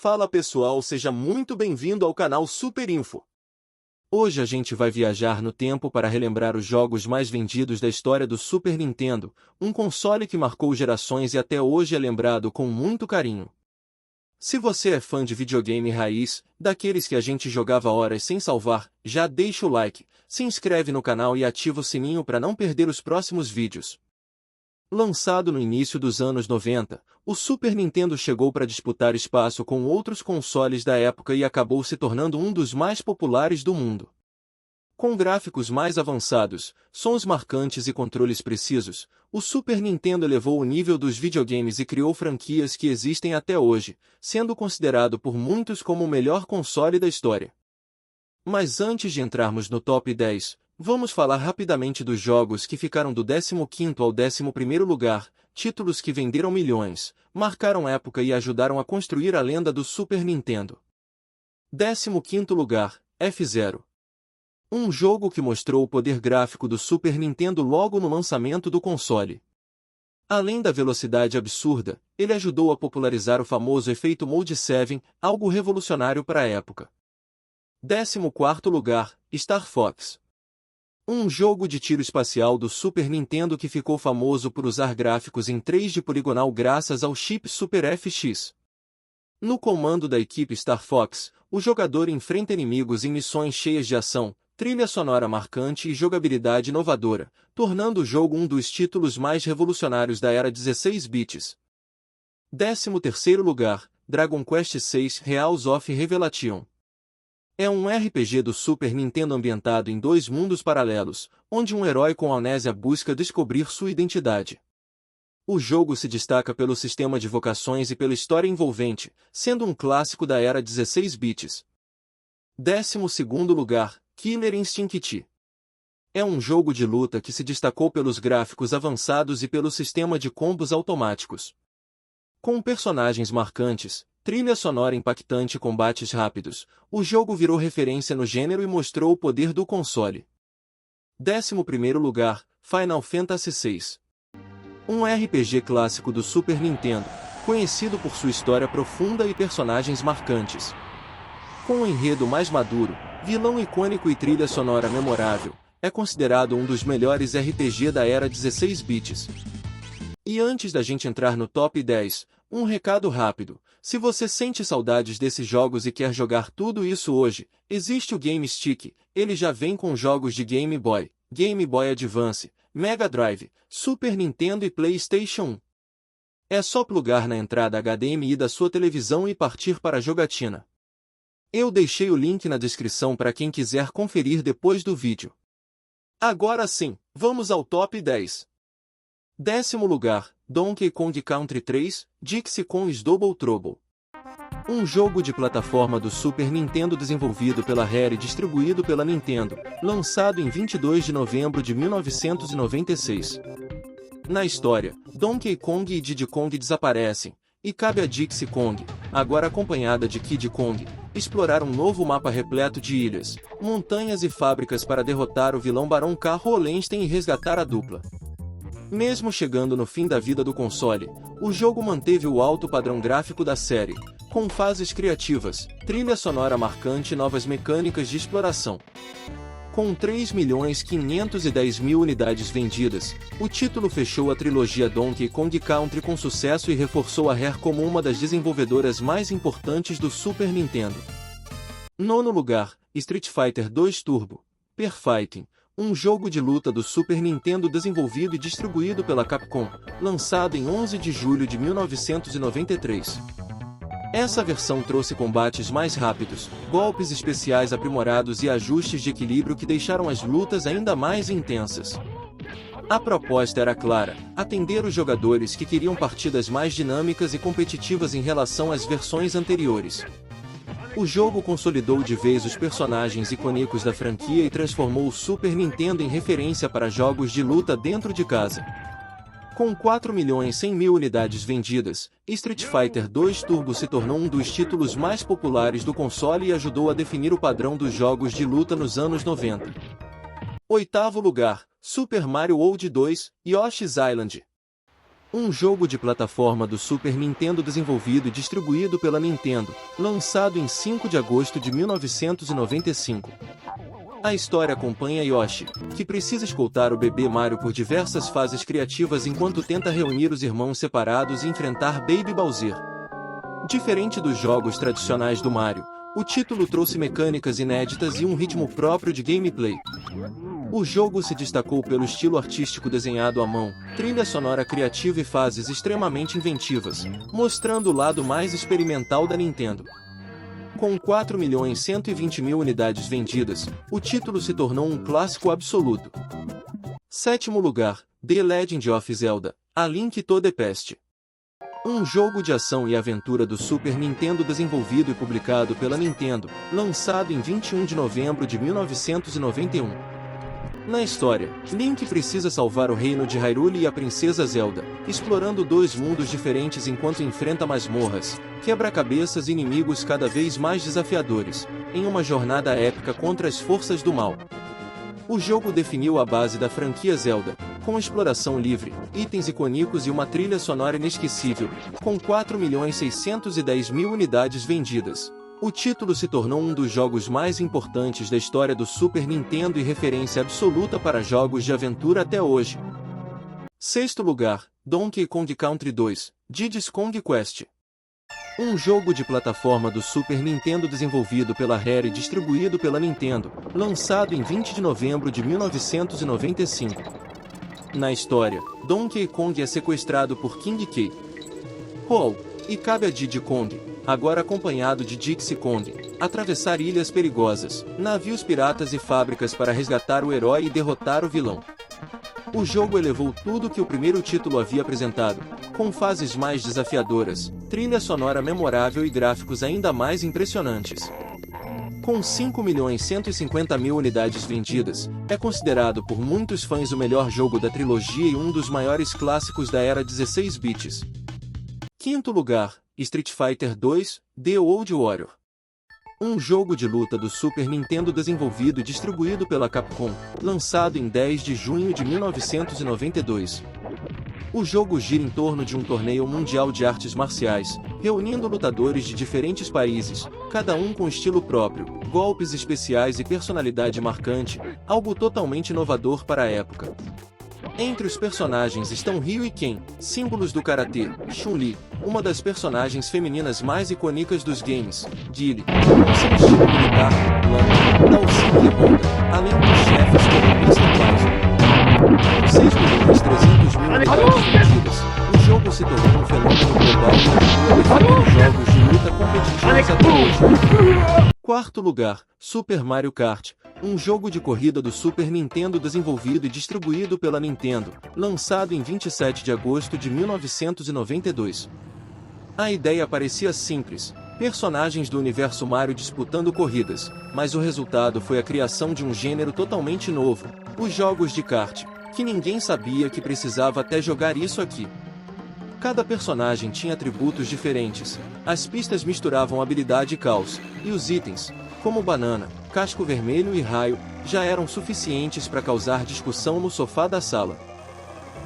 Fala pessoal, seja muito bem-vindo ao canal Super Info. Hoje a gente vai viajar no tempo para relembrar os jogos mais vendidos da história do Super Nintendo, um console que marcou gerações e até hoje é lembrado com muito carinho. Se você é fã de videogame raiz, daqueles que a gente jogava horas sem salvar, já deixa o like, se inscreve no canal e ativa o sininho para não perder os próximos vídeos. Lançado no início dos anos 90, o Super Nintendo chegou para disputar espaço com outros consoles da época e acabou se tornando um dos mais populares do mundo. Com gráficos mais avançados, sons marcantes e controles precisos, o Super Nintendo elevou o nível dos videogames e criou franquias que existem até hoje, sendo considerado por muitos como o melhor console da história. Mas antes de entrarmos no top 10, vamos falar rapidamente dos jogos que ficaram do 15º ao 11º lugar, títulos que venderam milhões, marcaram época e ajudaram a construir a lenda do Super Nintendo. 15º lugar, F-Zero. Um jogo que mostrou o poder gráfico do Super Nintendo logo no lançamento do console. Além da velocidade absurda, ele ajudou a popularizar o famoso efeito Mode 7, algo revolucionário para a época. 14º lugar, Star Fox. Um jogo de tiro espacial do Super Nintendo que ficou famoso por usar gráficos em 3D poligonal graças ao chip Super FX. No comando da equipe Star Fox, o jogador enfrenta inimigos em missões cheias de ação, trilha sonora marcante e jogabilidade inovadora, tornando o jogo um dos títulos mais revolucionários da era 16 bits. 13º lugar, Dragon Quest VI Heroes of Revelation. É um RPG do Super Nintendo ambientado em dois mundos paralelos, onde um herói com amnésia busca descobrir sua identidade. O jogo se destaca pelo sistema de vocações e pela história envolvente, sendo um clássico da era 16 bits. 12º lugar, Killer Instinct. É um jogo de luta que se destacou pelos gráficos avançados e pelo sistema de combos automáticos. Com personagens marcantes, trilha sonora impactante e combates rápidos, o jogo virou referência no gênero e mostrou o poder do console. 11º lugar, Final Fantasy VI. Um RPG clássico do Super Nintendo, conhecido por sua história profunda e personagens marcantes. Com um enredo mais maduro, vilão icônico e trilha sonora memorável, é considerado um dos melhores RPG da era 16 bits. E antes da gente entrar no top 10, um recado rápido. Se você sente saudades desses jogos e quer jogar tudo isso hoje, existe o Game Stick, ele já vem com jogos de Game Boy, Game Boy Advance, Mega Drive, Super Nintendo e PlayStation 1. É só plugar na entrada HDMI da sua televisão e partir para a jogatina. Eu deixei o link na descrição para quem quiser conferir depois do vídeo. Agora sim, vamos ao top 10. 10º lugar, Donkey Kong Country 3, Dixie Kong's Double Trouble. Um jogo de plataforma do Super Nintendo desenvolvido pela Rare e distribuído pela Nintendo, lançado em 22 de novembro de 1996. Na história, Donkey Kong e Diddy Kong desaparecem, e cabe a Dixie Kong, agora acompanhada de Kid Kong, explorar um novo mapa repleto de ilhas, montanhas e fábricas para derrotar o vilão Barão Carl Hollenstein e resgatar a dupla. Mesmo chegando no fim da vida do console, o jogo manteve o alto padrão gráfico da série, com fases criativas, trilha sonora marcante e novas mecânicas de exploração. Com 3.510.000 unidades vendidas, o título fechou a trilogia Donkey Kong Country com sucesso e reforçou a Rare como uma das desenvolvedoras mais importantes do Super Nintendo. 9º lugar, Street Fighter 2 Turbo, Perfecting. Um jogo de luta do Super Nintendo desenvolvido e distribuído pela Capcom, lançado em 11 de julho de 1993. Essa versão trouxe combates mais rápidos, golpes especiais aprimorados e ajustes de equilíbrio que deixaram as lutas ainda mais intensas. A proposta era clara, atender os jogadores que queriam partidas mais dinâmicas e competitivas em relação às versões anteriores. O jogo consolidou de vez os personagens icônicos da franquia e transformou o Super Nintendo em referência para jogos de luta dentro de casa. Com 4.100.000 unidades vendidas, Street Fighter 2 Turbo se tornou um dos títulos mais populares do console e ajudou a definir o padrão dos jogos de luta nos anos 90. 8º lugar, Super Mario World 2, Yoshi's Island. Um jogo de plataforma do Super Nintendo desenvolvido e distribuído pela Nintendo, lançado em 5 de agosto de 1995. A história acompanha Yoshi, que precisa escoltar o bebê Mario por diversas fases criativas enquanto tenta reunir os irmãos separados e enfrentar Baby Bowser. Diferente dos jogos tradicionais do Mario, o título trouxe mecânicas inéditas e um ritmo próprio de gameplay. O jogo se destacou pelo estilo artístico desenhado à mão, trilha sonora criativa e fases extremamente inventivas, mostrando o lado mais experimental da Nintendo. Com 4.120.000 unidades vendidas, o título se tornou um clássico absoluto. Sétimo lugar, The Legend of Zelda: A Link to the Past. Um jogo de ação e aventura do Super Nintendo desenvolvido e publicado pela Nintendo, lançado em 21 de novembro de 1991. Na história, Link precisa salvar o reino de Hyrule e a princesa Zelda, explorando 2 mundos diferentes enquanto enfrenta masmorras, quebra-cabeças e inimigos cada vez mais desafiadores, em uma jornada épica contra as forças do mal. O jogo definiu a base da franquia Zelda, com exploração livre, itens icônicos e uma trilha sonora inesquecível, com 4.610.000 unidades vendidas. O título se tornou um dos jogos mais importantes da história do Super Nintendo e referência absoluta para jogos de aventura até hoje. Sexto lugar, Donkey Kong Country 2: Diddy's Kong Quest. Um jogo de plataforma do Super Nintendo desenvolvido pela Rare e distribuído pela Nintendo, lançado em 20 de novembro de 1995. Na história, Donkey Kong é sequestrado por King K. Rool, e cabe a Diddy Kong, agora acompanhado de Dixie Kong, atravessar ilhas perigosas, navios piratas e fábricas para resgatar o herói e derrotar o vilão. O jogo elevou tudo que o primeiro título havia apresentado, com fases mais desafiadoras, trilha sonora memorável e gráficos ainda mais impressionantes. Com 5.150.000 unidades vendidas, é considerado por muitos fãs o melhor jogo da trilogia e um dos maiores clássicos da era 16 bits. Quinto lugar, Street Fighter 2: The Old Warrior. Um jogo de luta do Super Nintendo desenvolvido e distribuído pela Capcom, lançado em 10 de junho de 1992. O jogo gira em torno de um torneio mundial de artes marciais, reunindo lutadores de diferentes países, cada um com estilo próprio, golpes especiais e personalidade marcante, algo totalmente inovador para a época. Entre os personagens estão Ryu e Ken, símbolos do karatê, Chun-Li, uma das personagens femininas mais icônicas dos games, Guile, com seu estilo militar, Blanca, Dalsin e Honda, além dos chefes como Mr. Bison. Com 6.300.000 unidades vendidas, o jogo se tornou um fenômeno global e continua definindo jogos de luta competitivos até hoje. Quarto lugar, Super Mario Kart, um jogo de corrida do Super Nintendo desenvolvido e distribuído pela Nintendo, lançado em 27 de agosto de 1992. A ideia parecia simples, personagens do universo Mario disputando corridas, mas o resultado foi a criação de um gênero totalmente novo, os jogos de kart, que ninguém sabia que precisava até jogar isso aqui. Cada personagem tinha atributos diferentes, as pistas misturavam habilidade e caos, e os itens, como banana, casco vermelho e raio, já eram suficientes para causar discussão no sofá da sala.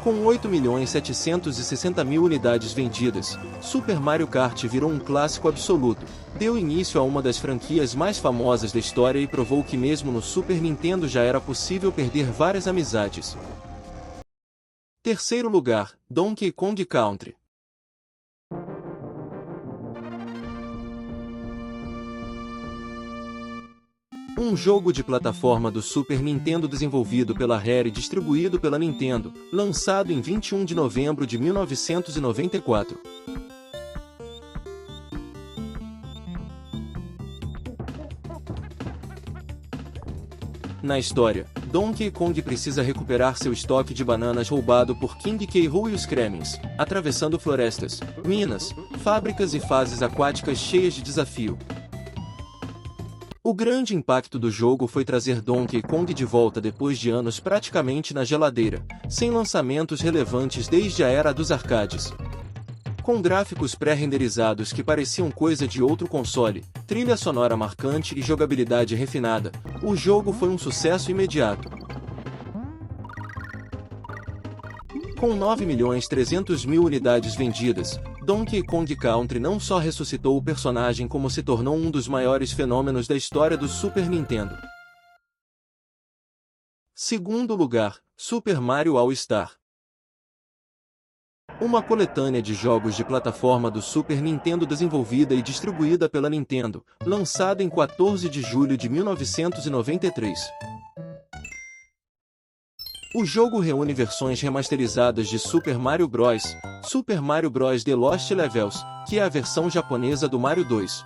Com 8.760.000 unidades vendidas, Super Mario Kart virou um clássico absoluto, deu início a uma das franquias mais famosas da história e provou que mesmo no Super Nintendo já era possível perder várias amizades. Terceiro lugar, Donkey Kong Country. Um jogo de plataforma do Super Nintendo desenvolvido pela Rare e distribuído pela Nintendo, lançado em 21 de novembro de 1994. Na história, Donkey Kong precisa recuperar seu estoque de bananas roubado por King K. Rool e os Kremlins, atravessando florestas, minas, fábricas e fases aquáticas cheias de desafio. O grande impacto do jogo foi trazer Donkey Kong de volta depois de anos praticamente na geladeira, sem lançamentos relevantes desde a era dos arcades. Com gráficos pré-renderizados que pareciam coisa de outro console, trilha sonora marcante e jogabilidade refinada, o jogo foi um sucesso imediato. Com 9.300.000 unidades vendidas, Donkey Kong Country não só ressuscitou o personagem como se tornou um dos maiores fenômenos da história do Super Nintendo. Segundo lugar, Super Mario All-Star. Uma coletânea de jogos de plataforma do Super Nintendo desenvolvida e distribuída pela Nintendo, lançada em 14 de julho de 1993. O jogo reúne versões remasterizadas de Super Mario Bros., Super Mario Bros. The Lost Levels, que é a versão japonesa do Mario 2,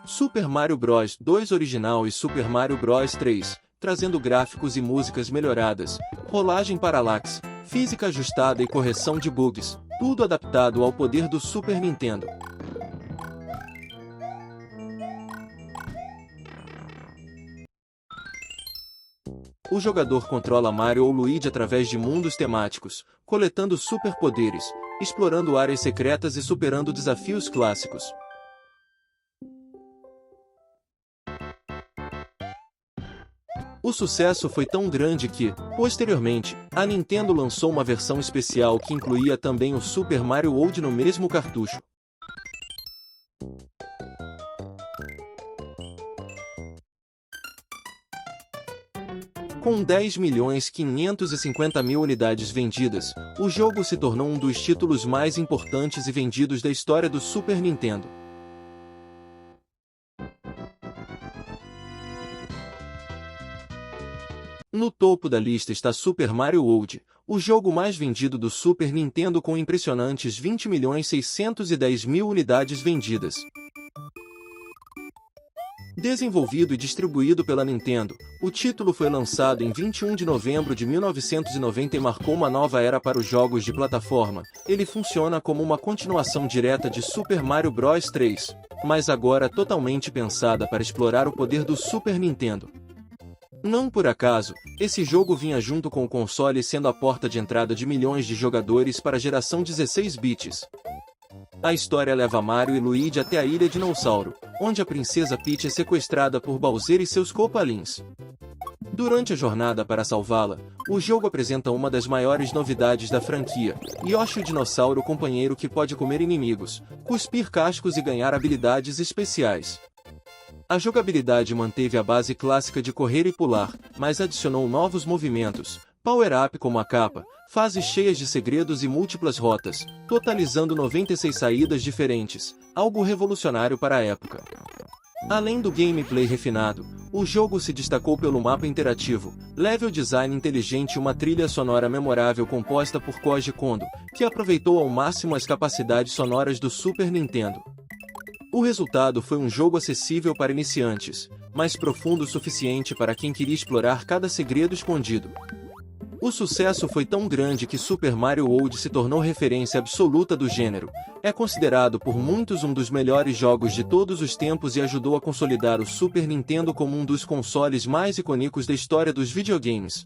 Super Mario Bros. 2 original e Super Mario Bros. 3, trazendo gráficos e músicas melhoradas, rolagem parallax, física ajustada e correção de bugs, tudo adaptado ao poder do Super Nintendo. O jogador controla Mario ou Luigi através de mundos temáticos, coletando superpoderes, explorando áreas secretas e superando desafios clássicos. O sucesso foi tão grande que, posteriormente, a Nintendo lançou uma versão especial que incluía também o Super Mario World no mesmo cartucho. Com 10.550.000 unidades vendidas, o jogo se tornou um dos títulos mais importantes e vendidos da história do Super Nintendo. No topo da lista está Super Mario World, o jogo mais vendido do Super Nintendo com impressionantes 20.610.000 unidades vendidas. Desenvolvido e distribuído pela Nintendo, o título foi lançado em 21 de novembro de 1990 e marcou uma nova era para os jogos de plataforma. Ele funciona como uma continuação direta de Super Mario Bros. 3, mas agora totalmente pensada para explorar o poder do Super Nintendo. Não por acaso, esse jogo vinha junto com o console sendo a porta de entrada de milhões de jogadores para a geração 16 bits. A história leva Mario e Luigi até a Ilha Dinossauro, onde a princesa Peach é sequestrada por Bowser e seus Koopalins. Durante a jornada para salvá-la, o jogo apresenta uma das maiores novidades da franquia, Yoshi o dinossauro companheiro que pode comer inimigos, cuspir cascos e ganhar habilidades especiais. A jogabilidade manteve a base clássica de correr e pular, mas adicionou novos movimentos, power-up como a capa, fases cheias de segredos e múltiplas rotas, totalizando 96 saídas diferentes, algo revolucionário para a época. Além do gameplay refinado, o jogo se destacou pelo mapa interativo, level design inteligente e uma trilha sonora memorável composta por Koji Kondo, que aproveitou ao máximo as capacidades sonoras do Super Nintendo. O resultado foi um jogo acessível para iniciantes, mas profundo o suficiente para quem queria explorar cada segredo escondido. O sucesso foi tão grande que Super Mario World se tornou referência absoluta do gênero. É considerado por muitos um dos melhores jogos de todos os tempos e ajudou a consolidar o Super Nintendo como um dos consoles mais icônicos da história dos videogames.